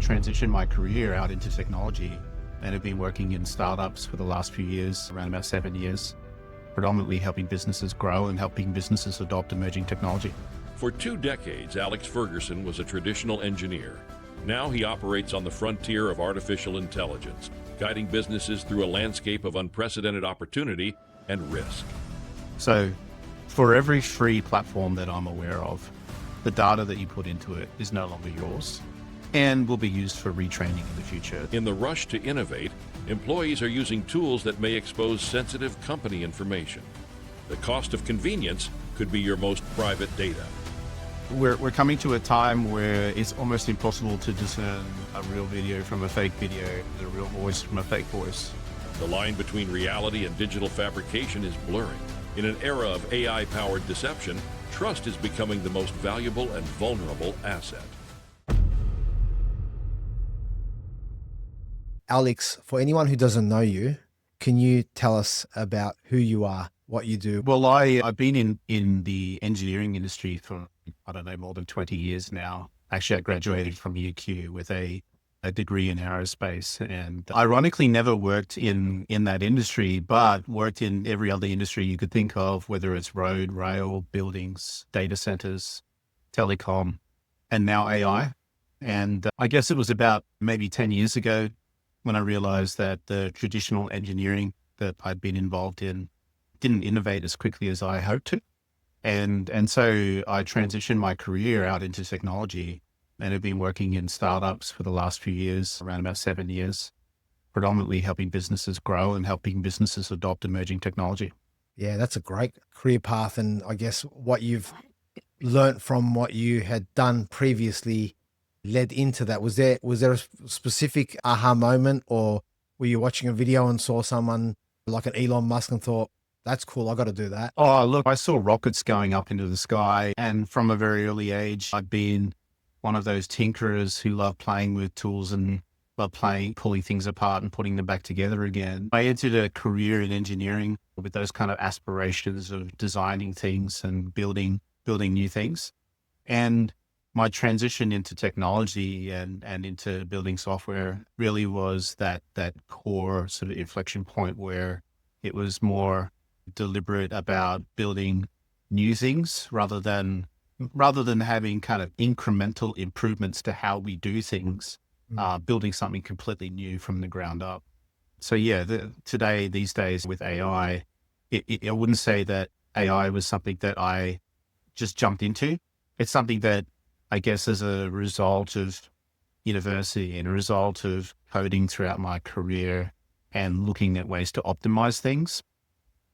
transitioned my career out into technology and have been working in startups for the last few years, around about 7 years, predominantly helping businesses grow and helping businesses adopt emerging technology. For 2 decades, Alex Fergerson was a traditional engineer. Now he operates on the frontier of artificial intelligence, guiding businesses through a landscape of unprecedented opportunity and risk. So for every free platform that I'm aware of, the data that you put into it is no longer yours and will be used for retraining in the future. In the rush to innovate, employees are using tools that may expose sensitive company information. The cost of convenience could be your most private data. We're coming to a time where it's almost impossible to discern a real video from a fake video, a real voice from a fake voice. The line between reality and digital fabrication is blurring. In an era of AI-powered deception, trust is becoming the most valuable and vulnerable asset. Alex, for anyone who doesn't know you, can you tell us about who you are, what you do? Well, I've been in the engineering industry for, more than 20 years now. Actually, I graduated from UQ with a degree in aerospace, and ironically never worked in that industry, but worked in every other industry you could think of, whether it's road, rail, buildings, data centers, telecom, and now AI. And I guess it was about maybe 10 years ago when I realized that the traditional engineering that I'd been involved in didn't innovate as quickly as I hoped to. And so I transitioned my career out into technology and have been working in startups for the last few years, around about 7 years, predominantly helping businesses grow and helping businesses adopt emerging technology. Yeah, that's a great career path. And I guess what you've learned from what you had done previously led into that. Was there a specific aha moment, or were you watching a video and saw someone like an Elon Musk and thought, that's cool, I got to do that? Oh, look, I saw rockets going up into the sky. And from a very early age, I've been one of those tinkerers who love playing with tools and love pulling things apart and putting them back together again. I entered a career in engineering with those kind of aspirations of designing things and building new things. And my transition into technology and into building software really was that core sort of inflection point where it was more deliberate about building new things rather than having kind of incremental improvements to how we do things, building something completely new from the ground up. So yeah, these days with AI, I wouldn't say that AI was something that I just jumped into. It's something that I guess as a result of university and a result of coding throughout my career and looking at ways to optimize things,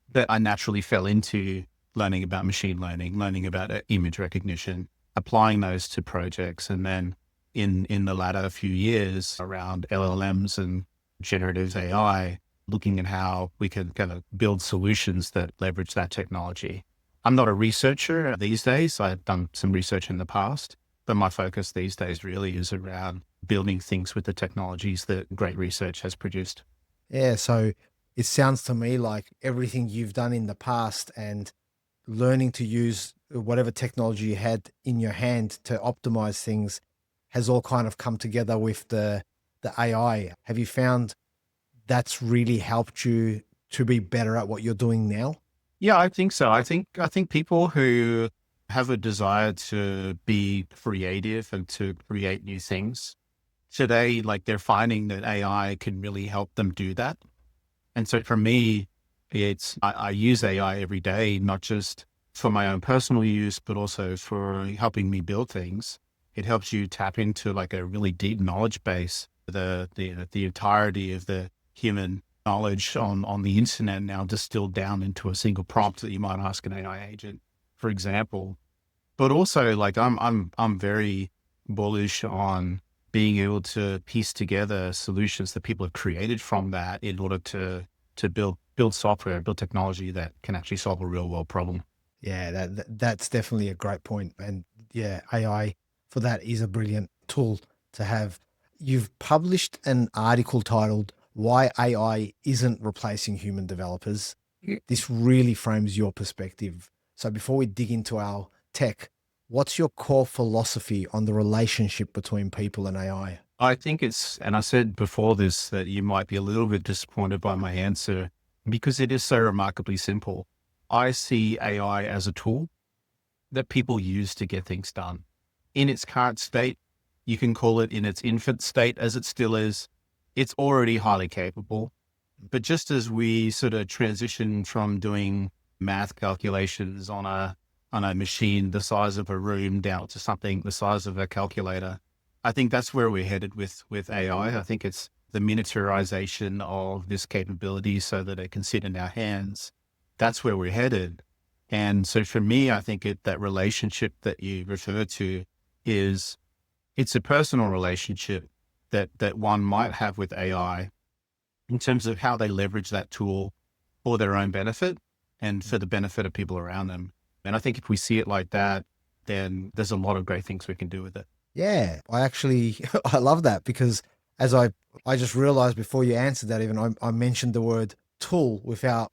that I naturally fell into learning about machine learning, learning about image recognition, applying those to projects. And then in the latter few years around LLMs and generative AI, looking at how we can kind of build solutions that leverage that technology. I'm not a researcher these days. I've done some research in the past, but my focus these days really is around building things with the technologies that great research has produced. Yeah, so it sounds to me like everything you've done in the past and learning to use whatever technology you had in your hand to optimize things has all kind of come together with the AI. Have you found that's really helped you to be better at what you're doing now? Yeah, I think so. I think people who have a desire to be creative and to create new things today, like they're finding that AI can really help them do that. And so for me, I use AI every day, not just for my own personal use, but also for helping me build things. It helps you tap into like a really deep knowledge base, the entirety of the human knowledge on the internet now distilled down into a single prompt that you might ask an AI agent, for example. But also, like I'm very bullish on being able to piece together solutions that people have created from that in order to build software, build technology that can actually solve a real world problem. Yeah, that's definitely a great point. And yeah, AI for that is a brilliant tool to have. You've published an article titled "Why AI Isn't Replacing Human Developers." This really frames your perspective. So before we dig into our tech, what's your core philosophy on the relationship between people and AI? I think it's, and I said before this that you might be a little bit disappointed by my answer because it is so remarkably simple. I see AI as a tool that people use to get things done. In its current state, you can call it in its infant state as it still is, it's already highly capable. But just as we sort of transition from doing math calculations on a machine the size of a room down to something the size of a calculator, I think that's where we're headed with AI. I think it's the miniaturization of this capability so that it can sit in our hands. That's where we're headed. And so for me, I think that relationship that you refer to is, it's a personal relationship that one might have with AI in terms of how they leverage that tool for their own benefit and for the benefit of people around them. And I think if we see it like that, then there's a lot of great things we can do with it. Yeah, I actually I love that because as I just realized before you answered that, even I mentioned the word tool without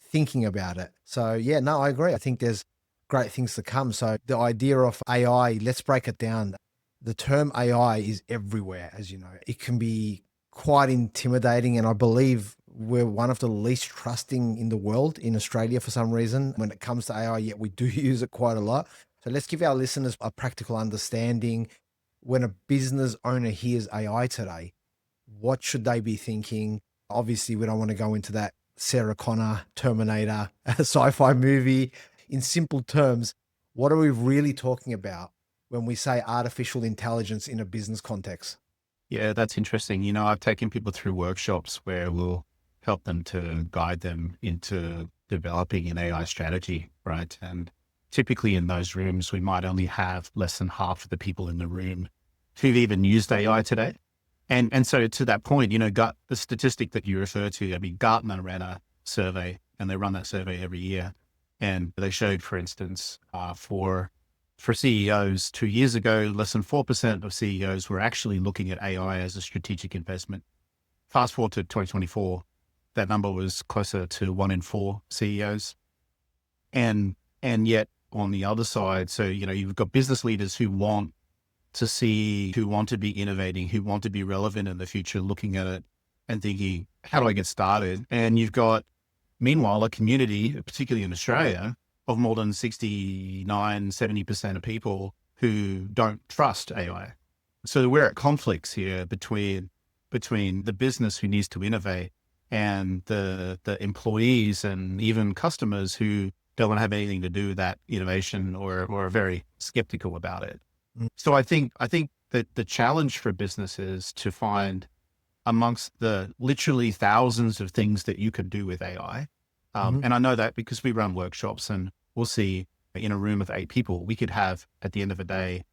thinking about it. So yeah, no, I agree. I think there's great things to come. So the idea of AI, let's break it down. The term AI is everywhere, as you know. It can be quite intimidating, and I believe we're one of the least trusting in the world in Australia for some reason when it comes to AI, yet we do use it quite a lot. So let's give our listeners a practical understanding. When a business owner hears AI today, what should they be thinking? Obviously, we don't want to go into that Sarah Connor Terminator sci-fi movie. In simple terms, what are we really talking about when we say artificial intelligence in a business context? Yeah, that's interesting. You know, I've taken people through workshops where we'll help them to guide them into developing an AI strategy, right? And typically in those rooms, we might only have less than half of the people in the room who've even used AI today. And so to that point, you know, the statistic that you refer to, I mean, Gartner ran a survey and they run that survey every year. And they showed, for instance, for CEOs 2 years ago, less than 4% of CEOs were actually looking at AI as a strategic investment. Fast forward to 2024, that number was closer to 1 in 4 CEOs. And yet on the other side, so, you know, you've got business leaders who want to be innovating, who want to be relevant in the future, looking at it and thinking, how do I get started? And you've got, meanwhile, a community, particularly in Australia, of more than 69, 70% of people who don't trust AI. So we're at conflicts here between the business who needs to innovate and the employees and even customers who don't want to have anything to do with that innovation or are very skeptical about it. Mm. So I think that the challenge for business is to find, amongst the literally thousands of things that you can do with AI. Mhm. And I know that because we run workshops and we'll see in a room of 8 people, we could have at the end of the day,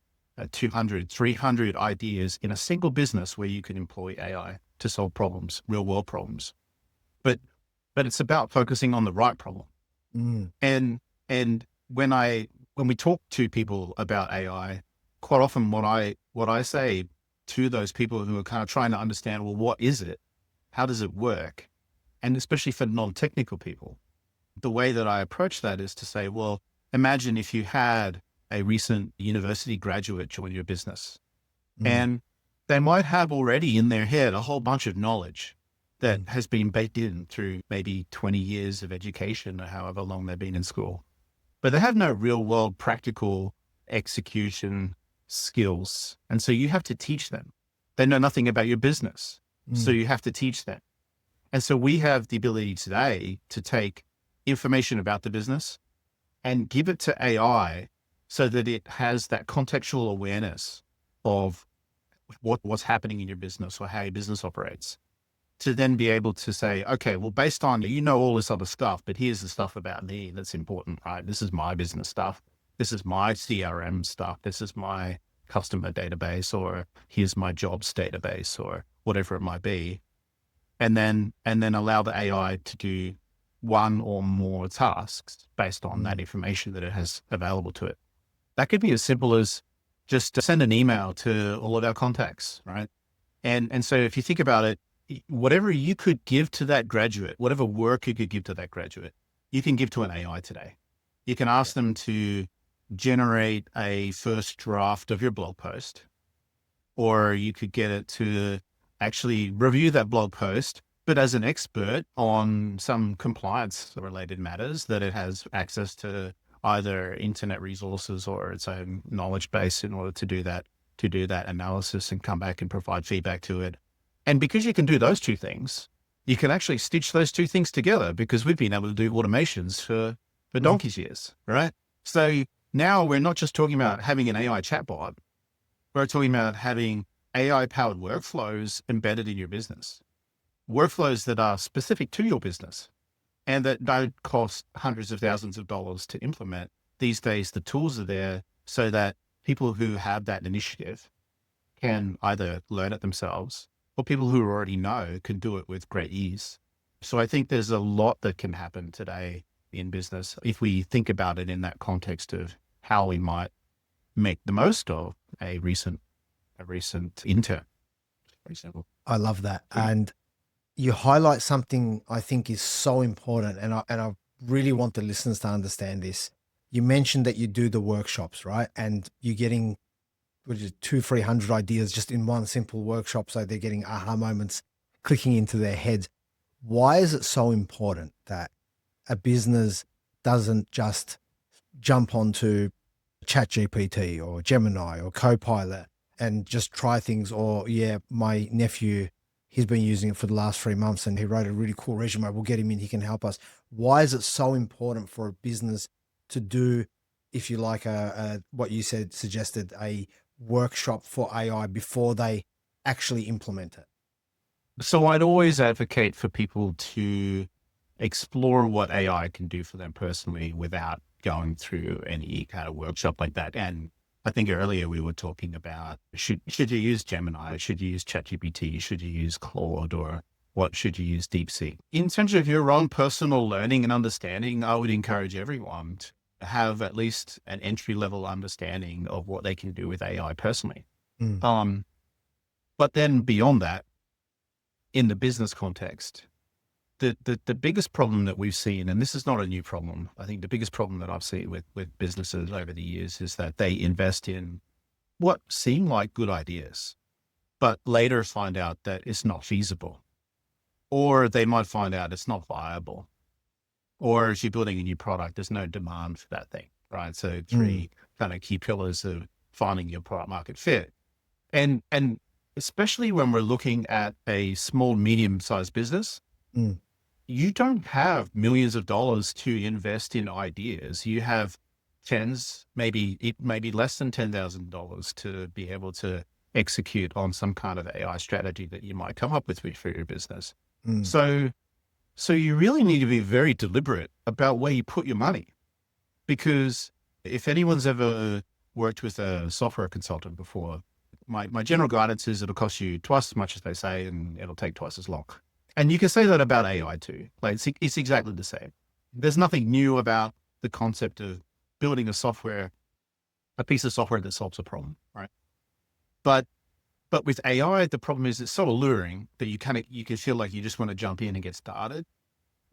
200, 300 ideas in a single business where you can employ AI to solve problems, real world problems. But it's about focusing on the right problem. Mm. And when we talk to people about AI, quite often what I say to those people who are kind of trying to understand, well, what is it? How does it work? And especially for non-technical people, the way that I approach that is to say, well, imagine if you had a recent university graduate join your business, Mm. and they might have already in their head a whole bunch of knowledge that Mm. has been baked in through maybe 20 years of education or however long they've been in school, but they have no real world practical execution skills. And so you have to teach them. They know nothing about your business. So Mm. you have to teach them. And so we have the ability today to take information about the business and give it to AI so that it has that contextual awareness of what's happening in your business or how your business operates, to then be able to say, okay, well, based on, you know, all this other stuff, but here's the stuff about me that's important, right? This is my business stuff. This is my CRM stuff. This is my customer database, or here's my jobs database, or whatever it might be. And then allow the AI to do one or more tasks based on that Mm. information that it has available to it. That could be as simple as just to send an email to all of our contacts, right? And so if you think about it, whatever you could give to that graduate, whatever work you could give to that graduate, you can give to an AI today. You can ask them to generate a first draft of your blog post. or you could get it to actually review that blog post, but as an expert on some compliance related matters, that it has access to either internet resources or its own knowledge base in order to do that analysis and come back and provide feedback to it. And because you can do those two things, you can actually stitch those two things together, because we've been able to do automations for donkey's years, right? So now we're not just talking about having an AI chatbot. We're talking about having AI-powered workflows embedded in your business, workflows that are specific to your business and that don't cost hundreds of thousands of dollars to implement. These days, the tools are there so that people who have that initiative can either learn it themselves, or people who already know can do it with great ease. So I think there's a lot that can happen today in business if we think about it in that context of how we might make the most of a recent intern, for example. I love that. And you highlight something I think is so important, and I really want the listeners to understand this. You mentioned that you do the workshops, right? And you're getting 200-300 ideas just in one simple workshop, so they're getting aha moments clicking into their heads. Why is it so important that a business doesn't just jump onto ChatGPT or Gemini or Copilot and just try things? Or, yeah, my nephew, he's been using it for the last 3 months and he wrote a really cool resume. We'll get him in. He can help us. Why is it so important for a business to do, if you like, what you suggested, a workshop for AI before they actually implement it? So I'd always advocate for people to explore what AI can do for them personally without going through any kind of workshop like that. And I think earlier we were talking about, should you use Gemini? Should you use ChatGPT? Should you use Claude? Or what should you use DeepSeek? In terms of your own personal learning and understanding, I would encourage everyone to have at least an entry-level understanding of what they can do with AI personally. But then beyond that, in the business context, the biggest problem that we've seen, and this is not a new problem, I think the biggest problem that I've seen with businesses over the years is that they invest in what seem like good ideas, but later find out that it's not feasible, or they might find out it's not viable, or if you're building a new product, there's no demand for that thing, right? So three kind of key pillars of finding your product market fit. And especially when we're looking at a small, medium-sized business, you don't have millions of dollars to invest in ideas. You have tens, maybe less than $10,000 to be able to execute on some kind of AI strategy that you might come up with for your business. So you really need to be very deliberate about where you put your money, because if anyone's ever worked with a software consultant before, my general guidance is it'll cost you twice as much as they say, and it'll take twice as long. And you can say that about AI too. Like it's exactly the same. There's nothing new about the concept of building a piece of software that solves a problem, right? But with AI, the problem is it's so alluring that you can feel like you just want to jump in and get started.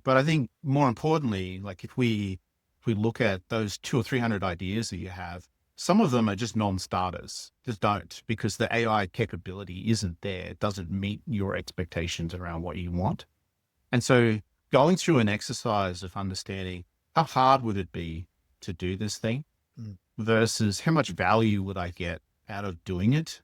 But I think more importantly, like if we look at those 200 or 300 ideas that you have, some of them are just non-starters, just don't, because the AI capability isn't there. It doesn't meet your expectations around what you want. And so going through an exercise of understanding how hard would it be to do this thing versus how much value would I get out of doing it,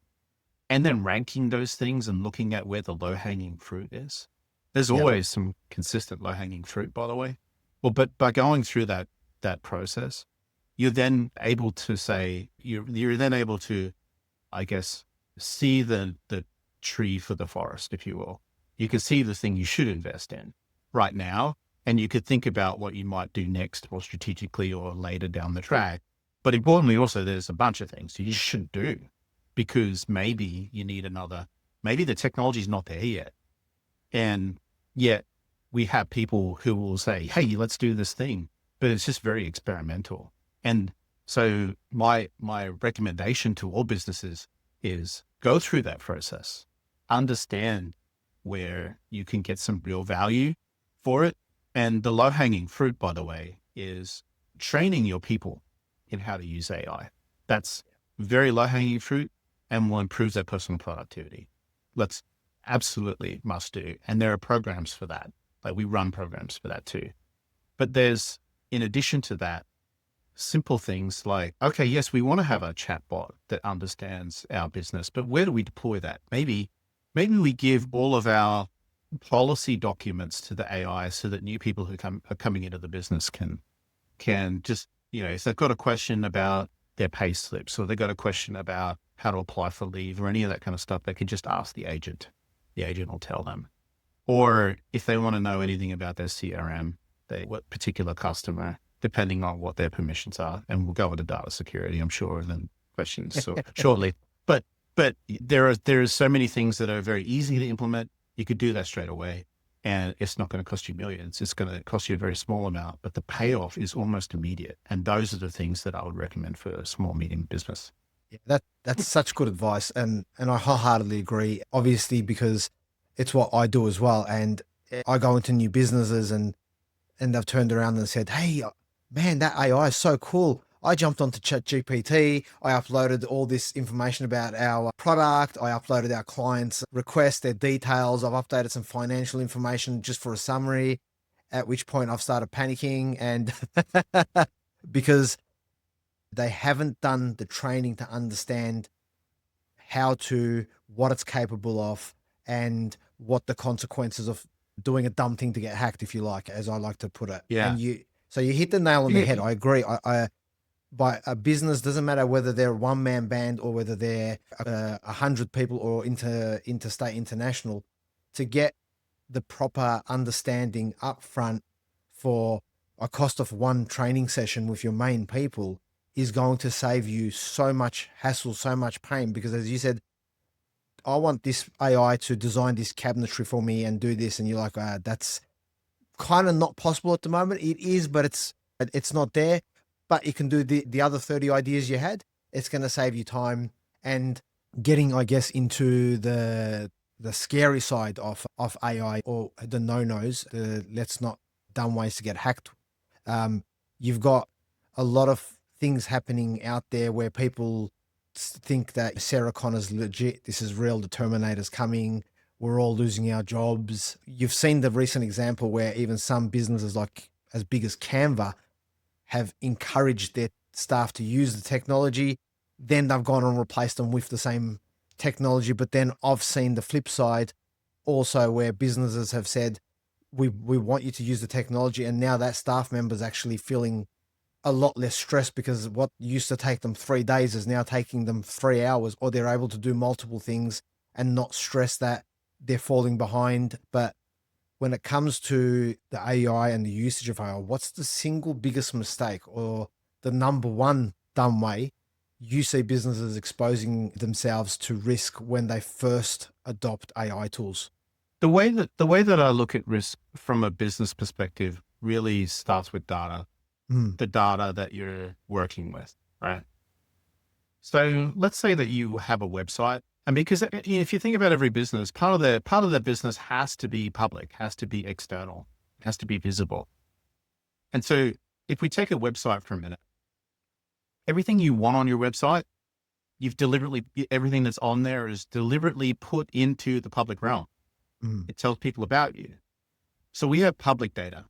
and then ranking those things and looking at where the low-hanging fruit is. There's always some consistent low-hanging fruit, by the way. Well, but by going through that process, you're then able to say, you're then able to, I guess, see the tree for the forest, if you will. You can see the thing you should invest in right now, and you could think about what you might do next, more strategically or later down the track. But importantly, also, there's a bunch of things you shouldn't do, because maybe you need maybe the technology's not there yet. And yet we have people who will say, hey, let's do this thing, but it's just very experimental. And so my recommendation to all businesses is go through that process, understand where you can get some real value for it. And the low-hanging fruit, by the way, is training your people in how to use AI. That's very low-hanging fruit. and will improve their personal productivity. That's absolutely must do. And there are programs for that. Like we run programs for that too. But there's, in addition to that, simple things like, okay, yes, we want to have a chatbot that understands our business, but where do we deploy that? Maybe we give all of our policy documents to the AI so that new people who are coming into the business can just, if they've got a question about their pay slips, or they've got a question about how to apply for leave or any of that kind of stuff, they can just ask the agent. The agent will tell them. Or if they want to know anything about their CRM, what particular customer, depending on what their permissions are, and we'll go into data security, I'm sure, and then questions shortly. But there are so many things that are very easy to implement. You could do that straight away, and it's not going to cost you millions. It's going to cost you a very small amount, but the payoff is almost immediate. And those are the things that I would recommend for a small, medium business. Yeah, that's such good advice, and I wholeheartedly agree. Obviously, because it's what I do as well, and I go into new businesses and they've turned around and said, "Hey, man, that AI is so cool. I jumped onto ChatGPT. I uploaded all this information about our product. I uploaded our clients' requests, their details. I've updated some financial information just for a summary." At which point I've started panicking, and because they haven't done the training to understand what it's capable of, and what the consequences of doing a dumb thing to get hacked, if you like, as I like to put it. Yeah. And so you hit the nail on the head. I agree. By a business, doesn't matter whether they're a one-man band or whether they're 100 people or interstate, international, to get the proper understanding up front for a cost of one training session with your main people is going to save you so much hassle, so much pain. Because as you said, I want this AI to design this cabinetry for me and do this. And you're like, that's kind of not possible at the moment. It is, but it's not there. But you can do the other 30 ideas you had. It's going to save you time. And getting, I guess, into the scary side of AI, or the no-nos, the let's not dumb ways to get hacked. You've got a lot of things happening out there where people think that Sarah Connor's legit. This is real. The Terminator's coming. We're all losing our jobs. You've seen the recent example where even some businesses like as big as Canva have encouraged their staff to use the technology. Then they've gone and replaced them with the same technology. But then I've seen the flip side also, where businesses have said, we want you to use the technology. And now that staff member's actually feeling a lot less stressed, because what used to take them 3 days is now taking them 3 hours, or they're able to do multiple things and not stress that they're falling behind. But when it comes to the AI and the usage of AI, what's the single biggest mistake, or the number one dumb way you see businesses exposing themselves to risk when they first adopt AI tools? The way that I look at risk from a business perspective really starts with data, the data that you're working with, right? So let's say that you have a website. And because if you think about every business, part of the business has to be public, has to be external, has to be visible. And so if we take a website for a minute, everything you want on your website, everything that's on there is deliberately put into the public realm. It tells people about you. So we have public data.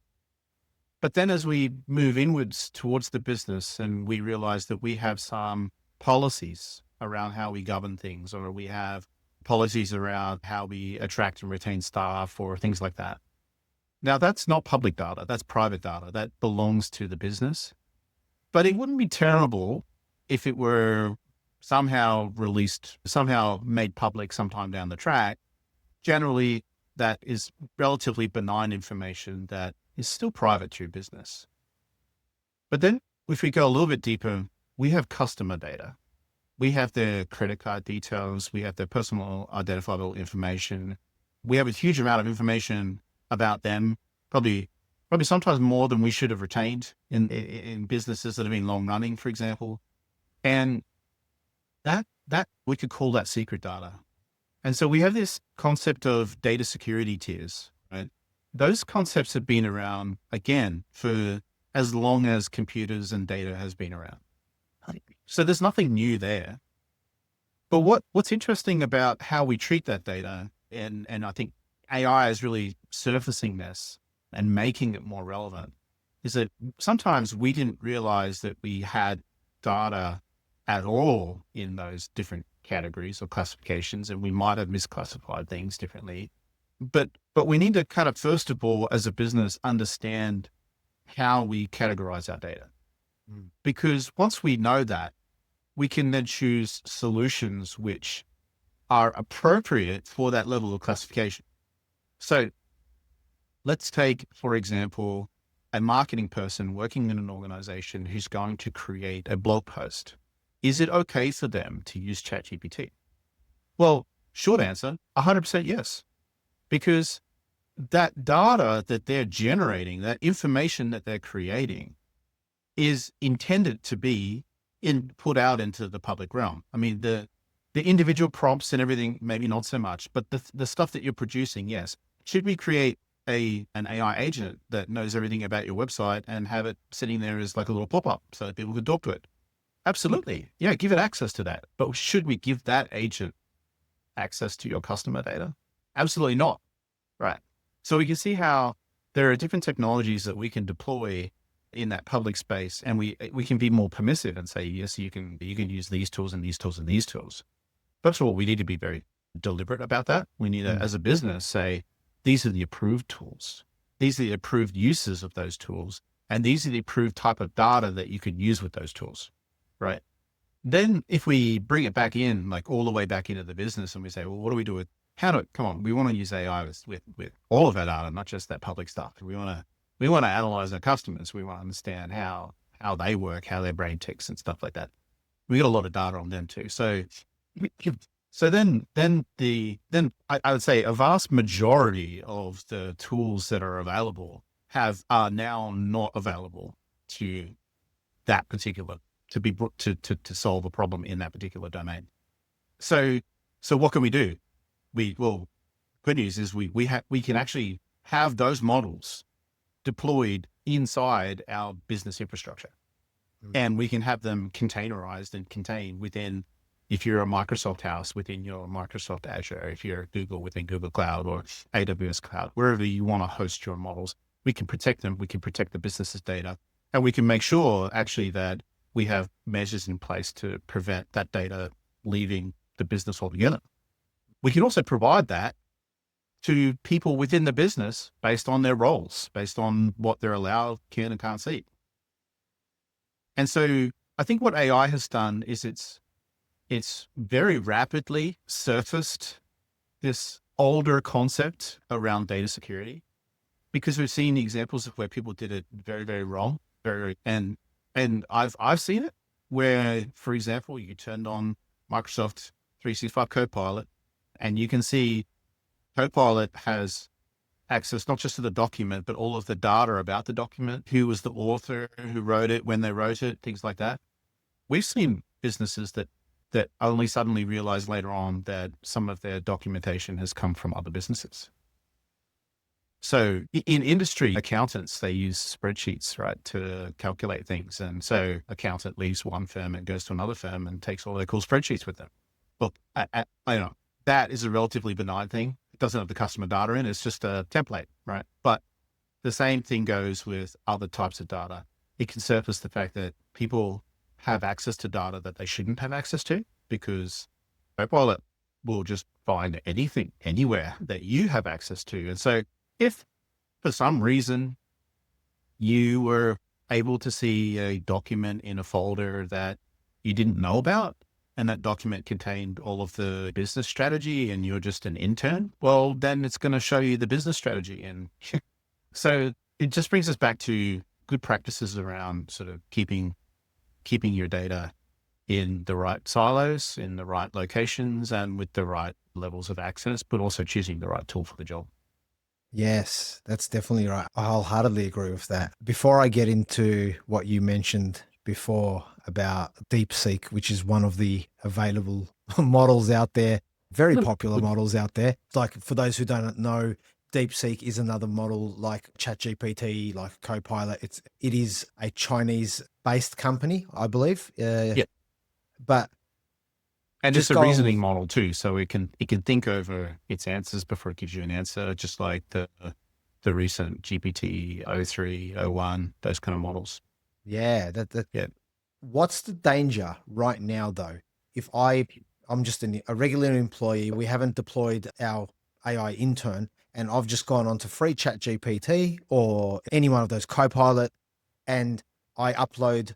But then as we move inwards towards the business and we realize that we have some policies around how we govern things, or we have policies around how we attract and retain staff, or things like that. Now, that's not public data. That's private data. That belongs to the business. But it wouldn't be terrible if it were somehow released, somehow made public sometime down the track. Generally, that is relatively benign information that is still private to your business. But then if we go a little bit deeper, we have customer data. We have their credit card details. We have their personal identifiable information. We have a huge amount of information about them, probably sometimes more than we should have retained in businesses that have been long running, for example. And that we could call that secret data. And so we have this concept of data security tiers, right? Those concepts have been around, again, for as long as computers and data has been around. So there's nothing new there. But what's interesting about how we treat that data, and I think AI is really surfacing this and making it more relevant, is that sometimes we didn't realize that we had data at all in those different categories or classifications, and we might have misclassified things differently. But we need to kind of, first of all, as a business, understand how we categorize our data. Because once we know that, we can then choose solutions which are appropriate for that level of classification. So let's take, for example, a marketing person working in an organization who's going to create a blog post. Is it okay for them to use ChatGPT? Well, short answer, 100% yes. Because that data that they're generating, that information that they're creating, is intended to be put out into the public realm. I mean, the individual prompts and everything, maybe not so much, but the stuff that you're producing, yes. Should we create an AI agent that knows everything about your website and have it sitting there as like a little pop-up so that people can talk to it? Absolutely. Yeah, give it access to that. But should we give that agent access to your customer data? Absolutely not. Right. So we can see how there are different technologies that we can deploy in that public space, and we can be more permissive and say, yes, you can use these tools and these tools and these tools. First of all, we need to be very deliberate about that. We need to, as a business, say, these are the approved tools. These are the approved uses of those tools. And these are the approved type of data that you could use with those tools. Right. Then if we bring it back in, like all the way back into the business, and we say, well, what do we do with, come on, we want to use AI with all of our data, not just that public stuff. We want to analyze our customers. We want to understand how they work, how their brain ticks and stuff like that. We get a lot of data on them too. So then I would say a vast majority of the tools that are available are now not available to that particular, to be brought to solve a problem in that particular domain. So what can we do? Good news is we can actually have those models deployed inside our business infrastructure, and we can have them containerized and contained within, if you're a Microsoft house, within your Microsoft Azure, if you're Google, within Google Cloud or AWS Cloud, wherever you want to host your models, we can protect them. We can protect the business's data, and we can make sure actually that we have measures in place to prevent that data leaving the business altogether. We can also provide that to people within the business based on their roles, based on what they're allowed, can and can't see. And so I think what AI has done is it's very rapidly surfaced this older concept around data security, because we've seen examples of where people did it very, very wrong, and I've seen it where, for example, you turned on Microsoft 365 Copilot, and you can see Copilot has access not just to the document, but all of the data about the document, who was the author, who wrote it, when they wrote it, things like that. We've seen businesses that only suddenly realize later on that some of their documentation has come from other businesses. So in industry, accountants, they use spreadsheets, right, to calculate things. And so accountant leaves one firm and goes to another firm and takes all their cool spreadsheets with them. Look, I know that is a relatively benign thing. It doesn't have the customer data in, it's just a template, right? But the same thing goes with other types of data. It can surface the fact that people have access to data that they shouldn't have access to, because Copilot will just find anything, anywhere that you have access to. And so if for some reason you were able to see a document in a folder that you didn't know about, and that document contained all of the business strategy, and you're just an intern, well, then it's going to show you the business strategy. And so it just brings us back to good practices around sort of keeping your data in the right silos, in the right locations, and with the right levels of access, but also choosing the right tool for the job. Yes, that's definitely right. I wholeheartedly agree with that. Before I get into what you mentioned before about DeepSeek, which is one of the available models out there, very popular models out there. Like, for those who don't know, DeepSeek is another model like ChatGPT, like Copilot. It is a Chinese-based company, I believe. Yeah. But And it's just a going reasoning with, model too, so it can think over its answers before it gives you an answer, just like the recent GPT o3, o1, those kind of models. yeah, Yeah. what's the danger right now though? If I'm just a regular employee, we haven't deployed our AI intern, and I've just gone on to free chat GPT or any one of those Copilot, and I upload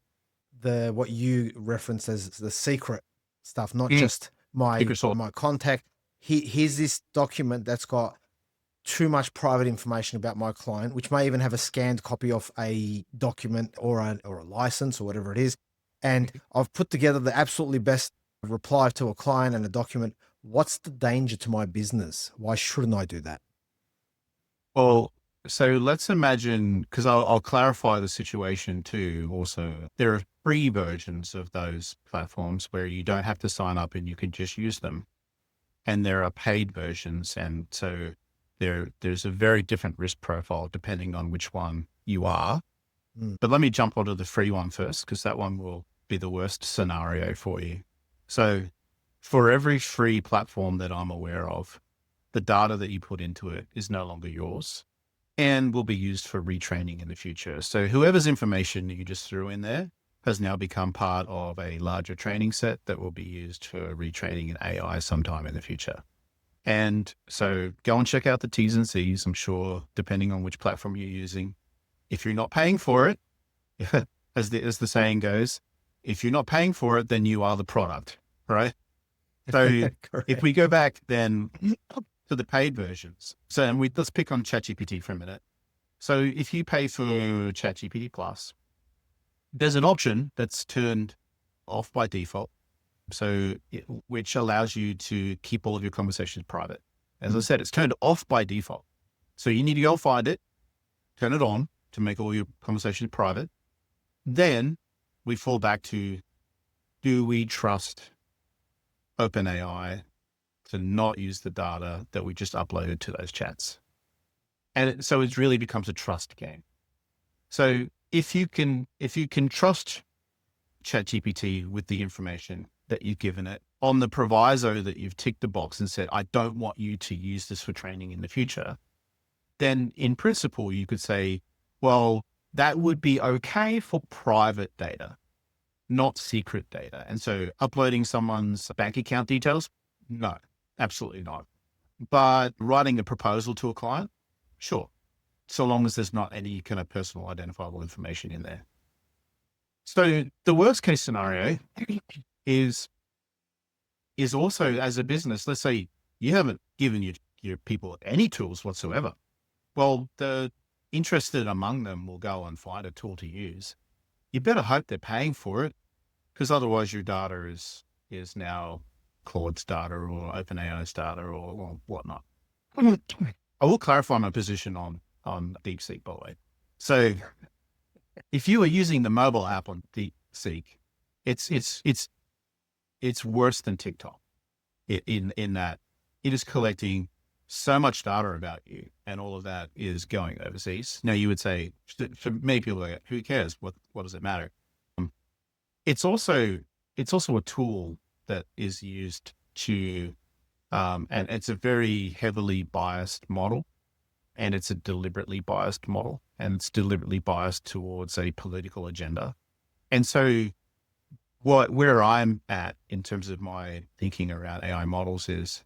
what you reference as the secret stuff, not Mm. just my Secret sauce. my contact. Here's this document that's got too much private information about my client, which may even have a scanned copy of a document or a license or whatever it is. And I've put together the absolutely best reply to a client and a document. What's the danger to my business? Why shouldn't I do that? Well, so let's imagine, because I'll clarify the situation too. Also, there are free versions of those platforms where you don't have to sign up and you can just use them. And there are paid versions. And so there's a very different risk profile depending on which one you are. Mm. But let me jump onto the free one first, because that one will be the worst scenario for you. So for every free platform that I'm aware of, the data that you put into it is no longer yours and will be used for retraining in the future. So whoever's information you just threw in there has now become part of a larger training set that will be used for retraining in AI sometime in the future. And so go and check out the T's and C's. I'm sure, depending on which platform you're using, if you're not paying for it, as the saying goes, if you're not paying for it, then you are the product, right? So if we go back then to the paid versions, so and let's pick on ChatGPT for a minute. So if you pay for ChatGPT Plus, there's an option that's turned off by default, which allows you to keep all of your conversations private. As I said, it's turned off by default. So you need to go find it, turn it on to make all your conversations private. Then we fall back to, do we trust OpenAI to not use the data that we just uploaded to those chats? And so it really becomes a trust game. So if you can trust ChatGPT with the information that you've given it on the proviso that you've ticked the box and said, I don't want you to use this for training in the future, then in principle, you could say, well, that would be okay for private data, not secret data. And so uploading someone's bank account details, no, absolutely not. But writing a proposal to a client, sure, so long as there's not any kind of personal identifiable information in there. So the worst case scenario is also, as a business, let's say you haven't given your people any tools whatsoever. Well, the interested among them will go and find a tool to use. You better hope they're paying for it, because otherwise your data is now Claude's data or OpenAI's data or whatnot. I will clarify my position on DeepSeek, by the way. So if you are using the mobile app on DeepSeek, it's worse than TikTok in that it is collecting so much data about you, and all of that is going overseas. Now, you would say, for many people, who cares? What does it matter? It's also a tool that is used to, and it's a very heavily biased model, and it's a deliberately biased model, and it's deliberately biased towards a political agenda. And so where I'm at in terms of my thinking around AI models is,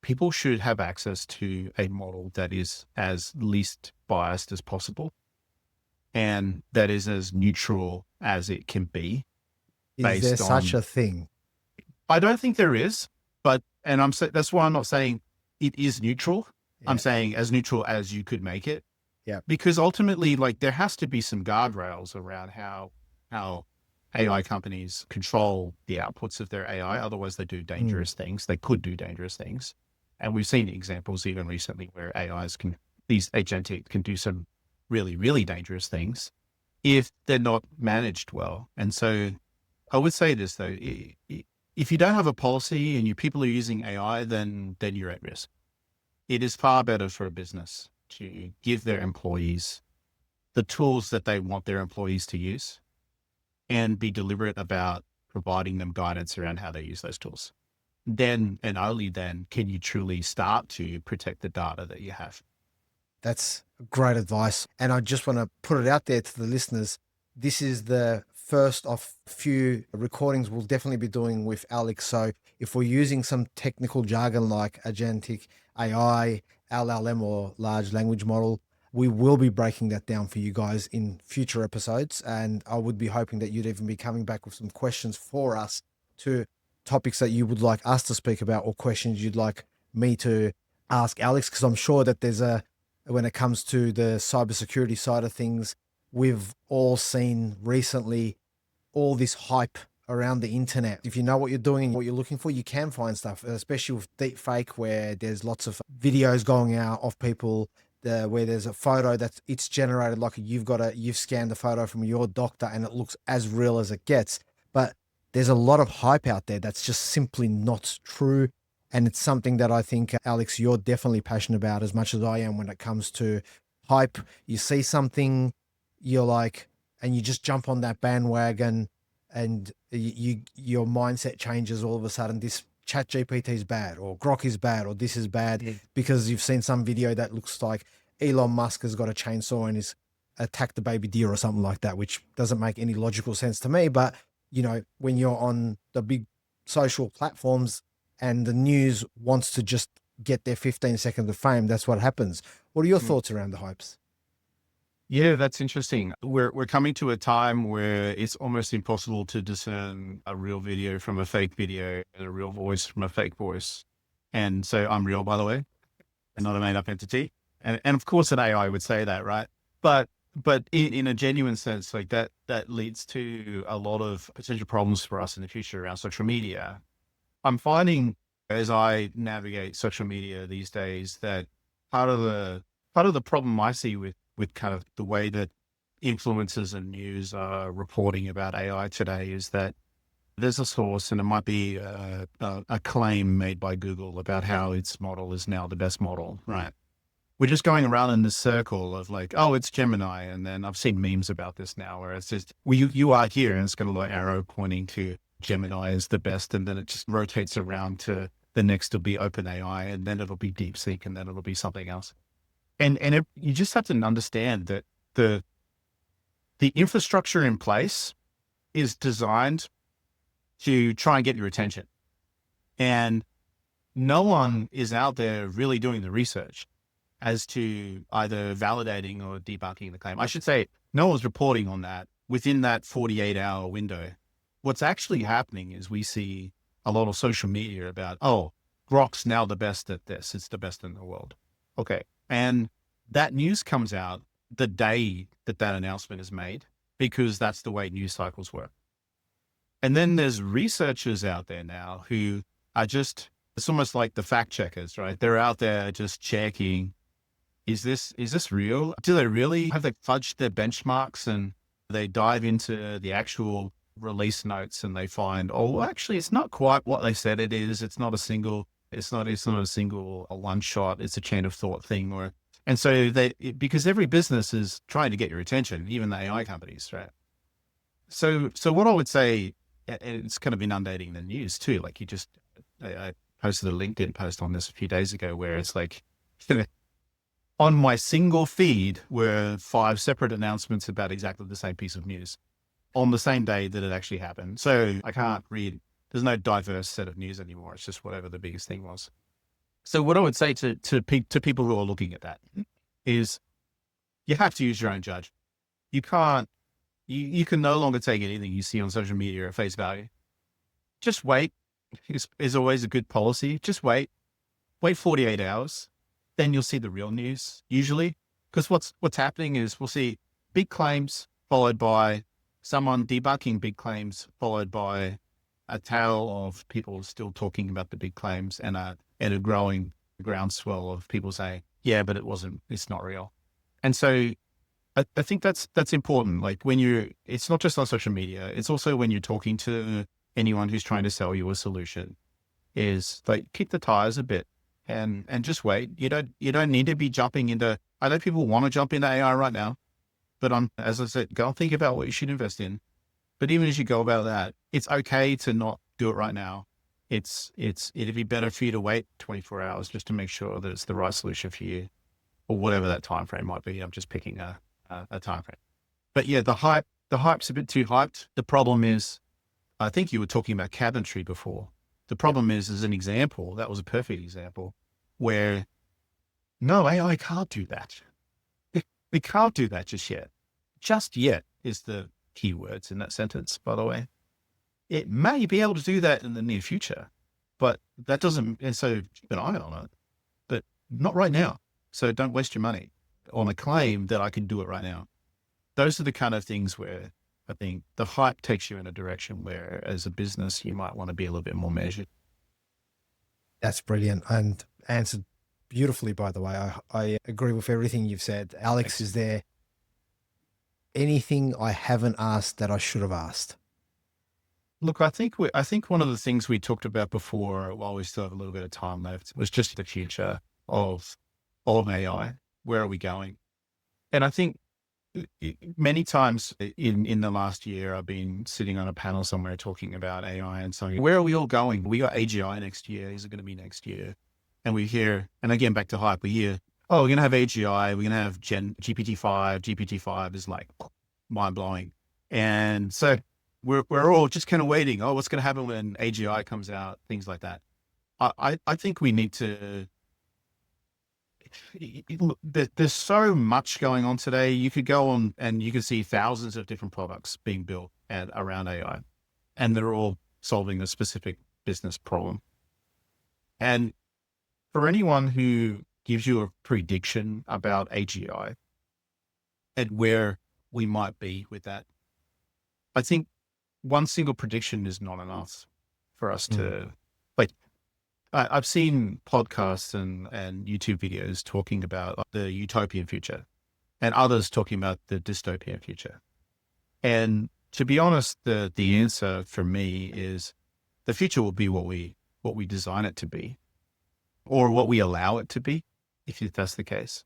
people should have access to a model that is as least biased as possible, and that is as neutral as it can be. Is there such a thing? I don't think there is, that's why I'm not saying it is neutral. Yeah. I'm saying as neutral as you could make it. Yeah. Because ultimately, there has to be some guardrails around how AI companies control the outputs of their AI. Otherwise, they do dangerous things. They could do dangerous things. And we've seen examples even recently where these agentic can do some really, really dangerous things if they're not managed well. And so I would say this, though, if you don't have a policy and your people are using AI, then you're at risk. It is far better for a business to give their employees the tools that they want their employees to use, and be deliberate about providing them guidance around how they use those tools. then and only then can you truly start to protect the data that you have. That's great advice. And I just want to put it out there to the listeners. This is the first of few recordings we'll definitely be doing with Alex. So if we're using some technical jargon like agentic AI, LLM, or large language model, we will be breaking that down for you guys in future episodes. And I would be hoping that you'd even be coming back with some questions for us to topics that you would like us to speak about, or questions you'd like me to ask Alex, because I'm sure that when it comes to the cybersecurity side of things, we've all seen recently all this hype around the internet. If you know what you're doing and what you're looking for, you can find stuff, especially with deepfake, where there's lots of videos going out of people where there's a photo it's generated, like you've scanned the photo from your doctor and it looks as real as it gets. But there's a lot of hype out there that's just simply not true. And it's something that I think, Alex, you're definitely passionate about as much as I am when it comes to hype. You see something, you're like, and you just jump on that bandwagon, and your mindset changes all of a sudden. This chat GPT is bad, or Grok is bad, or this is bad, because you've seen some video that looks like Elon Musk has got a chainsaw and is attacked the baby deer or something like that, which doesn't make any logical sense to me. But, when you're on the big social platforms, and the news wants to just get their 15 seconds of fame, that's what happens. What are your thoughts around the hypes? Yeah, that's interesting. We're coming to a time where it's almost impossible to discern a real video from a fake video and a real voice from a fake voice. And so I'm real, by the way, and not a made up entity. And of course an AI would say that, right? But in a genuine sense, like that leads to a lot of potential problems for us in the future around social media. I'm finding as I navigate social media these days that part of the problem I see with kind of the way that influencers and news are reporting about AI today is that there's a source, and it might be a claim made by Google about how its model is now the best model, right? We're just going around in this circle of like, oh, it's Gemini. And then I've seen memes about this now where it's just, well, you are here, and it's got a little arrow pointing to Gemini is the best, and then it just rotates around to the next will be OpenAI, and then it'll be DeepSeek, and then it'll be something else. And you just have to understand that the infrastructure in place is designed to try and get your attention, and no one is out there really doing the research as to either validating or debunking the claim. I should say no one's reporting on that within that 48-hour window. What's actually happening is we see a lot of social media about, oh, Grok's now the best at this. It's the best in the world. Okay. And that news comes out the day that announcement is made, because that's the way news cycles work. And then there's researchers out there now who are just, it's almost like the fact checkers, right? They're out there just checking, is this real? Do they really have they fudged their benchmarks, and they dive into the actual release notes and they find, oh, actually it's not quite what they said it is. It's not a single a one shot. It's a chain of thought thing. And so because every business is trying to get your attention, even the AI companies, right? So what I would say, and it's kind of inundating the news too. Like I posted a LinkedIn post on this a few days ago where it's like, on my single feed were 5 separate announcements about exactly the same piece of news on the same day that it actually happened. So I can't read, there's no diverse set of news anymore. It's just whatever the biggest thing was. So what I would say to people who are looking at that is you have to use your own judge. You can't, you can no longer take anything you see on social media at face value. Just wait is always a good policy. Just wait 48 hours. Then you'll see the real news usually, because what's happening is we'll see big claims followed by someone debunking big claims, followed by a tail of people still talking about the big claims, and a growing groundswell of people saying, yeah, but it's not real. And so I think that's important. Like it's not just on social media, it's also when you're talking to anyone who's trying to sell you a solution, is like kick the tires a bit and just wait. You don't need to be jumping into, I know people want to jump into AI right now, but as I said, go and think about what you should invest in. But even as you go about that, it's okay to not do it right now. it'd be better for you to wait 24 hours just to make sure that it's the right solution for you, or whatever that time frame might be. I'm just picking a time frame. But yeah, the hype's a bit too hyped. The problem is, I think you were talking about cabinetry before. The problem is, as an example, that was a perfect example where no, AI can't do that. It can't do that just yet. Just yet is the key words in that sentence, by the way. It may be able to do that in the near future, but that doesn't, and so keep an eye on it, but not right now. So don't waste your money on a claim that I can do it right now. Those are the kind of things where I think the hype takes you in a direction where, as a business, you might want to be a little bit more measured. That's brilliant and answered beautifully, by the way. I agree with everything you've said. Alex, Thanks. is there anything I haven't asked that I should have asked? Look, I think one of the things we talked about before, while we still have a little bit of time left, was just the future of AI. Where are we going? And I think many times in the last year, I've been sitting on a panel somewhere talking about AI and saying, where are we all going? We got AGI next year. Is it going to be next year? And we hear, and again, back to hype, we hear, oh, we're going to have AGI. We're going to have GPT-5. GPT-5 is like mind blowing. And so we're all just kind of waiting. Oh, what's going to happen when AGI comes out? Things like that. I think we need to, there's so much going on today. You could go on and you can see thousands of different products being built around AI, and they're all solving a specific business problem. And for anyone who gives you a prediction about AGI and where we might be with that, I think one single prediction is not enough for us to, like, I've seen podcasts and YouTube videos talking about the utopian future and others talking about the dystopian future. And to be honest, the answer for me is the future will be what we design it to be, or what we allow it to be, if that's the case.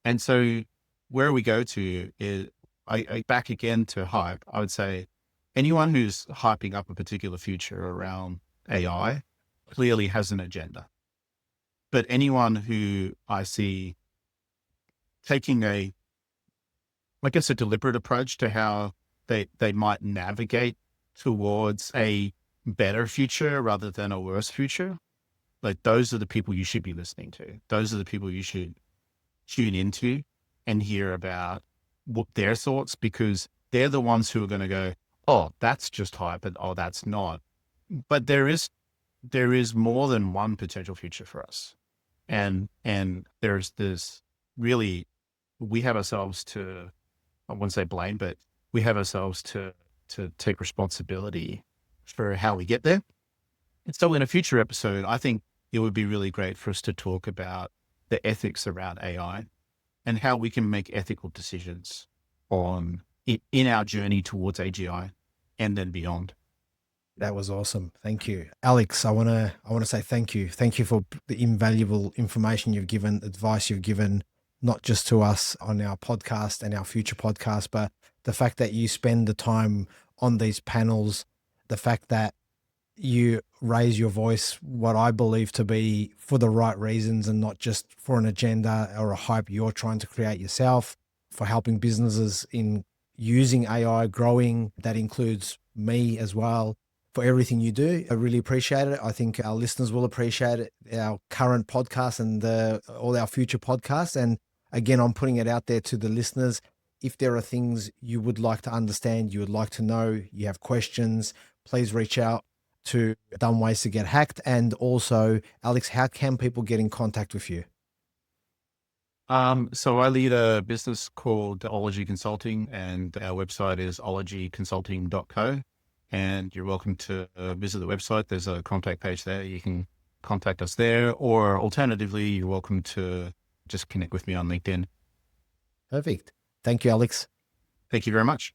And so where we go to is, I back again to hype. I would say anyone who's hyping up a particular future around AI clearly has an agenda. But anyone who I see taking a deliberate approach to how they might navigate towards a better future rather than a worse future, like, those are the people you should be listening to. Those are the people you should tune into and hear about what their thoughts, because they're the ones who are going to go, oh, that's just hype, and oh, that's not. But there is more than one potential future for us. And there's this really, we have ourselves to, I wouldn't say blame, but we have ourselves to take responsibility for how we get there. And so in a future episode, I think it would be really great for us to talk about the ethics around AI and how we can make ethical decisions in our journey towards AGI and then beyond. That was awesome. Thank you. Alex, I want to say thank you. Thank you for the invaluable information you've given, advice you've given, not just to us on our podcast and our future podcast, but the fact that you spend the time on these panels, the fact that you raise your voice, what I believe to be for the right reasons and not just for an agenda or a hype you're trying to create yourself, for helping businesses in using AI, growing. That includes me as well, for everything you do. I really appreciate it. I think our listeners will appreciate it, our current podcast and all our future podcasts. And again, I'm putting it out there to the listeners. If there are things you would like to understand, you would like to know, you have questions, please reach out to Dumb Ways to Get Hacked. And also, Alex, how can people get in contact with you? So I lead a business called Ology Consulting, and our website is ologyconsulting.co. And you're welcome to visit the website. There's a contact page there. You can contact us there, or alternatively, you're welcome to just connect with me on LinkedIn. Perfect. Thank you, Alex. Thank you very much.